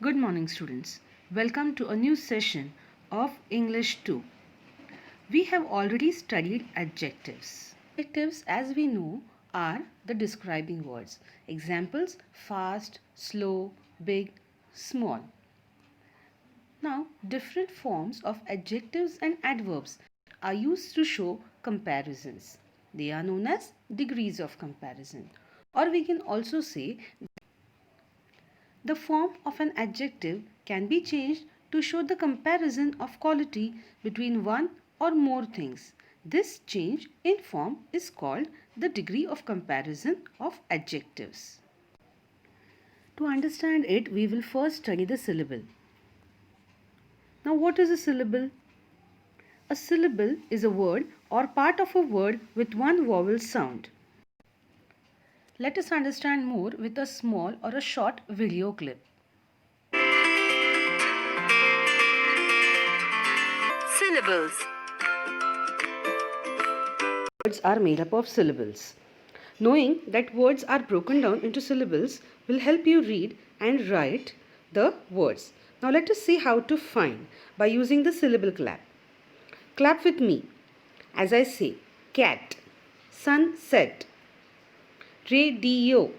Good morning, students. Welcome to a new session of English 2. We have already studied adjectives. Adjectives, as we know, are the describing words. Examples: fast, slow, big, small. Now, different forms of adjectives and adverbs are used to show comparisons. They are known as degrees of comparison. Or we can also say the form of an adjective can be changed to show the comparison of quality between one or more things. This change in form is called the degree of comparison of adjectives. To understand it, we will first study the syllable. Now, what is a syllable? A syllable is a word or part of a word with one vowel sound. Let us understand more with a small or a short video clip. Syllables. Words are made up of syllables. Knowing that words are broken down into syllables will help you read and write the words. Now let us see how to find by using the syllable clap. Clap with me as I say cat, sunset, radio,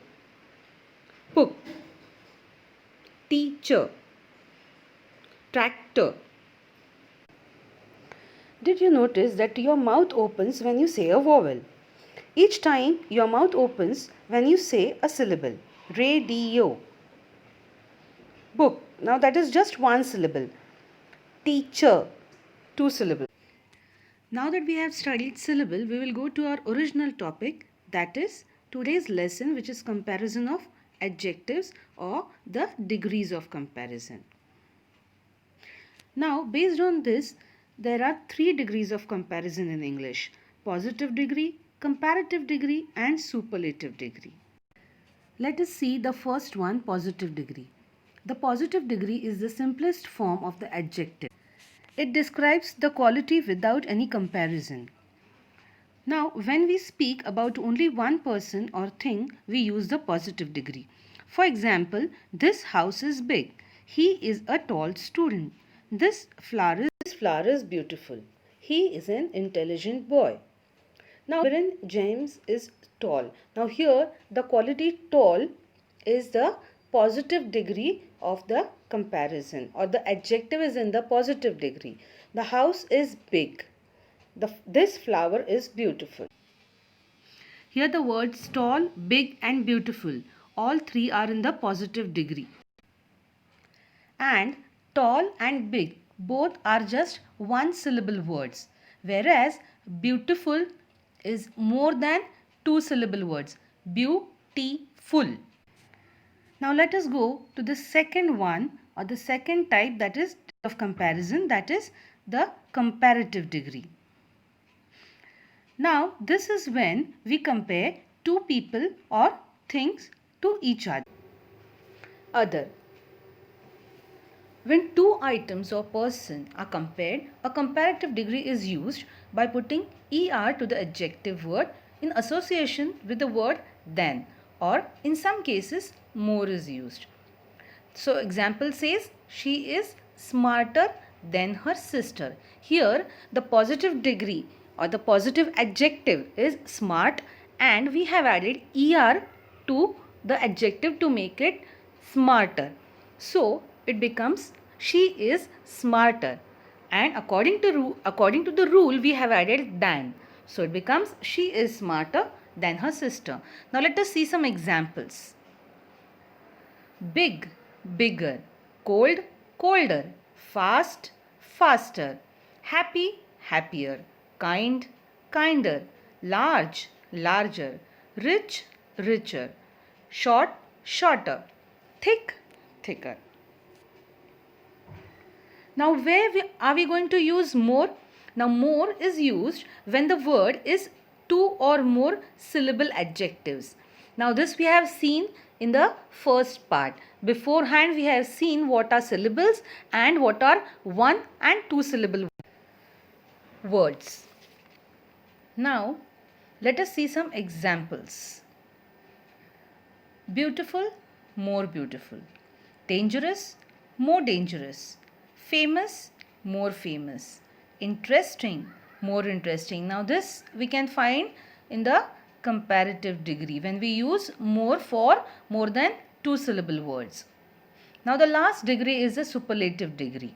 book, teacher, tractor. Did you notice that your mouth opens when you say a vowel? Each time your mouth opens when you say a syllable. Radio. Book. Now that is just one syllable. Teacher. Two syllables. Now that we have studied syllable, we will go to our original topic, that is today's lesson, which is comparison of adjectives or the degrees of comparison. Now based on this, there are 3 degrees of comparison in English: positive degree, comparative degree and superlative degree. Let us see the first one, positive degree. The positive degree is the simplest form of the adjective. It describes the quality without any comparison. Now, when we speak about only one person or thing, we use the positive degree. For example, this house is big. He is a tall student. This flower is beautiful. He is an intelligent boy. Now, James is tall. Now, here the quality tall is the positive degree of the comparison, or the adjective is in the positive degree. The house is big. This flower is beautiful. Here the words tall, big and beautiful, all three are in the positive degree. And tall and big both are just one syllable words, whereas beautiful is more than two syllable words. Beautiful. Now let us go to the second one, or the second type, that is of comparison, that is the comparative degree. Now this is when we compare two people or things to each other. When two items or person are compared, a comparative degree is used by putting er to the adjective word in association with the word than, or in some cases more is used. So example says, she is smarter than her sister. Here the positive degree or the positive adjective is smart, and we have added er to the adjective to make it smarter. So it becomes she is smarter, and according to the rule we have added than. So it becomes she is smarter than her sister. Now let us see some examples. Big, bigger. Cold, colder. Fast, faster. Happy, happier. Kind, kinder. Large, larger. Rich, richer. Short, shorter. Thick, thicker. Now are we going to use more? Now more is used when the word is two or more syllable adjectives. Now this we have seen in the first part. Beforehand we have seen what are syllables and what are one and two syllable words. Now let us see some examples. Beautiful, more beautiful. Dangerous, more dangerous. Famous, more famous. Interesting, more interesting. Now this we can find in the comparative degree when we use more for more than two syllable words. Now the last degree is the superlative degree.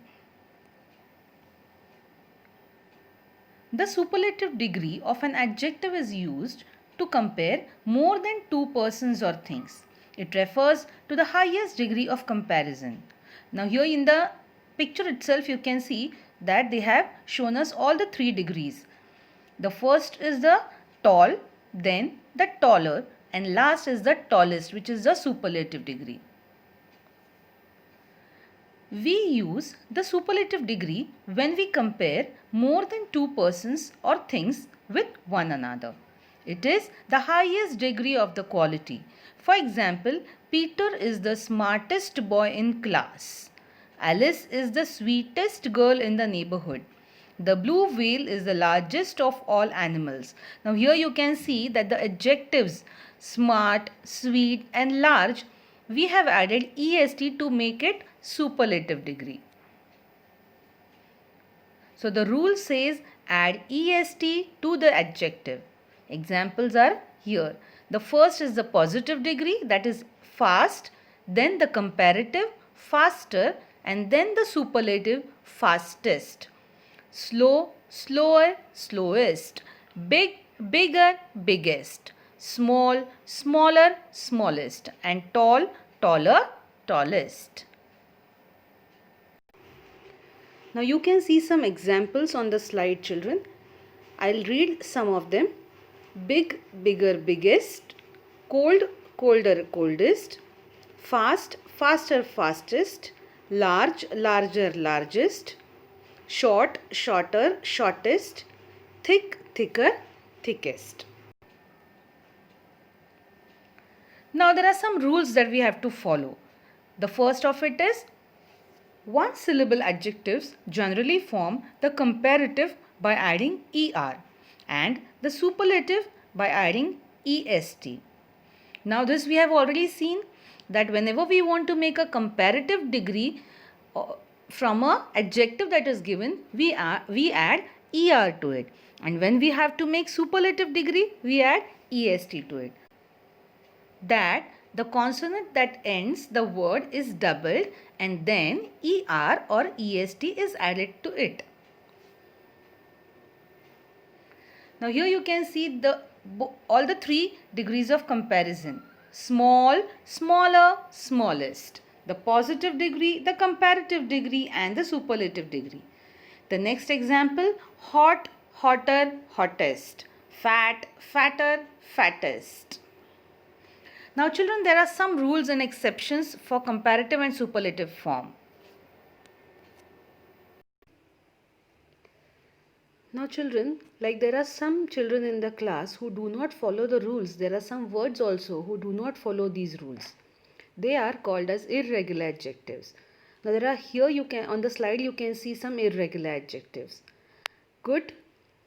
The superlative degree of an adjective is used to compare more than two persons or things. It refers to the highest degree of comparison. Now here in the picture itself you can see that they have shown us all the three degrees. The first is the tall, then the taller, and last is the tallest, which is the superlative degree. We use the superlative degree when we compare more than two persons or things with one another. It is the highest degree of the quality. For example, Peter is the smartest boy in class. Alice is the sweetest girl in the neighborhood. The blue whale is the largest of all animals. Now here you can see that the adjectives smart, sweet and large, we have added est to make it superlative degree. So the rule says add est to the adjective. Examples are here. The first is the positive degree, that is fast, then the comparative faster, and then the superlative fastest. Slow, slower, slowest. Big, bigger, biggest. Small, smaller, smallest. And tall, taller, tallest. Now you can see some examples on the slide, children. I'll read some of them. Big, bigger, biggest. Cold, colder, coldest. Fast, faster, fastest. Large, larger, largest. Short, shorter, shortest. Thick, thicker, thickest. Now there are some rules that we have to follow. The first of it is one syllable adjectives generally form the comparative by adding er and the superlative by adding est. Now this we have already seen that whenever we want to make a comparative degree from a adjective that is given, we add er to it, and when we have to make superlative degree, we add est to it. That the consonant that ends the word is doubled and then er or est is added to it. Now here you can see all the three degrees of comparison. Small, smaller, smallest. The positive degree, the comparative degree and the superlative degree. The next example, hot, hotter, hottest. Fat, fatter, fattest. Now children, there are some rules and exceptions for comparative and superlative form. Now children, like there are some children in the class who do not follow the rules. There are some words also who do not follow these rules. They are called as irregular adjectives. Now there are here on the slide you can see some irregular adjectives. Good,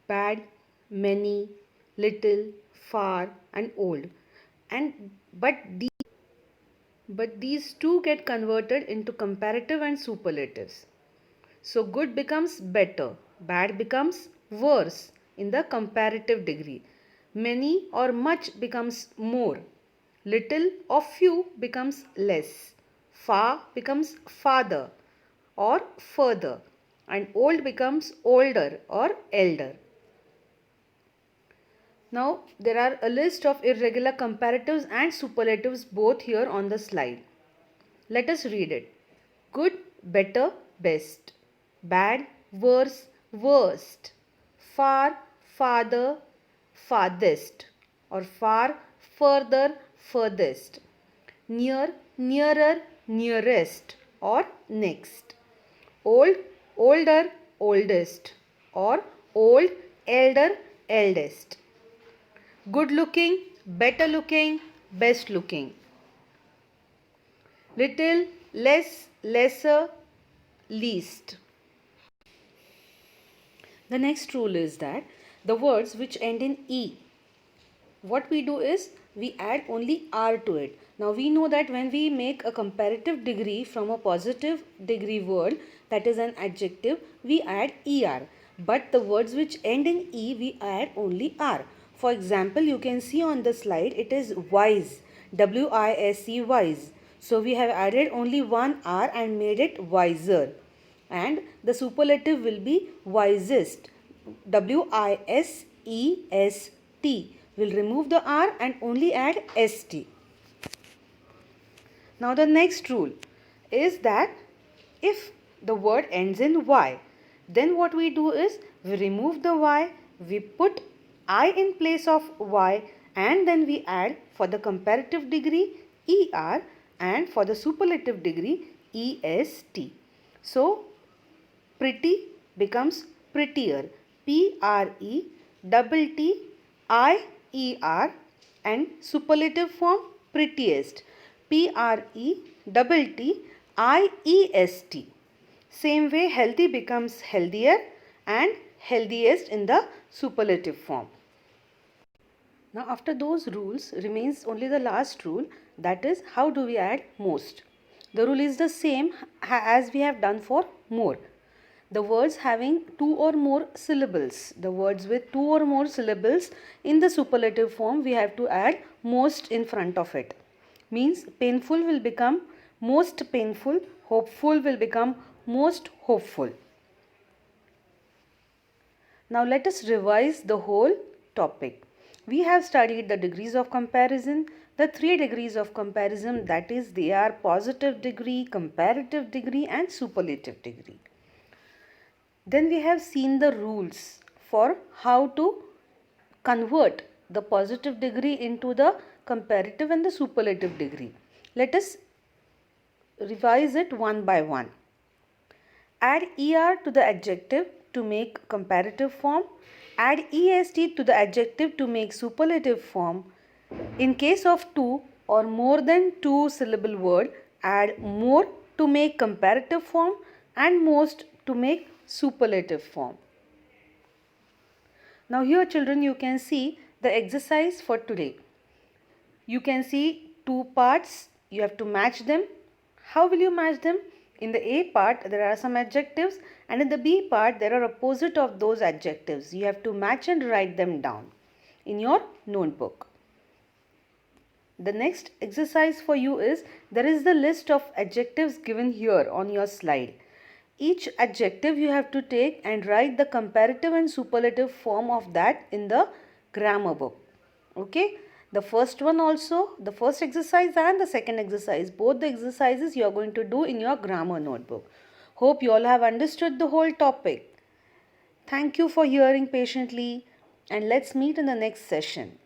bad, many, little, far and old. But these two get converted into comparative and superlatives. So good becomes better, bad becomes worse in the comparative degree. Many or much becomes more. Little or few becomes less. Far becomes farther or further. And old becomes older or elder. Now there are a list of irregular comparatives and superlatives both here on the slide. Let us read it. Good, better, best. Bad, worse, worst. Far, farther, farthest. Or far, further, furthest. Near, nearer, nearest. Or next. Old, older, oldest. Or old, elder, eldest. Good looking, better looking, best looking. Little, less, lesser, least. The next rule is that the words which end in E, what we do is we add only R to it. Now we know that when we make a comparative degree from a positive degree word, that is an adjective, we add er. But the words which end in e, we add only r. For example, you can see on the slide, it is wise, W-I-S-E, wise. So we have added only one r and made it wiser. And the superlative will be wisest, W-I-S-E-S-T. We'll remove the r and only add st. Now the next rule is that if the word ends in y, then what we do is we remove the y, we put I in place of y, and then we add for the comparative degree er and for the superlative degree est. So pretty becomes prettier, P-R-E-T-T-I-E-R, and superlative form prettiest, P-R-E-T-T-I-E-S-T. Same way healthy becomes healthier and healthiest in the superlative form. Now after those rules remains only the last rule, that is how do we add most. The rule is the same as we have done for more. The words having two or more syllables, the words with two or more syllables in the superlative form, we have to add most in front of it. Means painful will become most painful, hopeful will become most hopeful. Now let us revise the whole topic. We have studied the degrees of comparison, the 3 degrees of comparison, that is they are positive degree, comparative degree and superlative degree. Then we have seen the rules for how to convert the positive degree into the comparative and the superlative degree. Let us revise it one by one. Add er to the adjective to make comparative form. Add est to the adjective to make superlative form. In case of two or more than two syllable word, add more to make comparative form and most to make superlative form. Now here children, you can see the exercise for today. You can see two parts, you have to match them. How will you match them? In the A part there are some adjectives and in the B part there are opposite of those adjectives. You have to match and write them down in your notebook. The next exercise for you is, there is the list of adjectives given here on your slide. Each adjective you have to take and write the comparative and superlative form of that in the grammar book. Okay. The first one also, the first exercise and the second exercise, both the exercises you are going to do in your grammar notebook. Hope you all have understood the whole topic. Thank you for hearing patiently and let's meet in the next session.